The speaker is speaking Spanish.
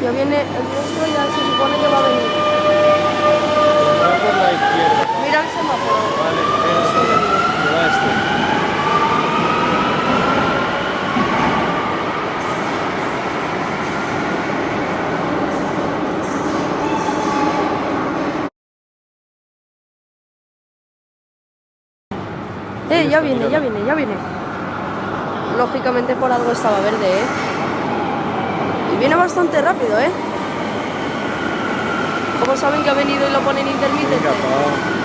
Ya viene, el nuestro ya se supone que va a venir. Va por la izquierda. Mira el semáforo. Vale, que va este. Ya viene, ya viene, ya viene. Lógicamente por algo estaba verde, ¿eh? Y viene bastante rápido, ¿eh? ¿Cómo saben que ha venido y lo ponen intermitente? Venga, pa.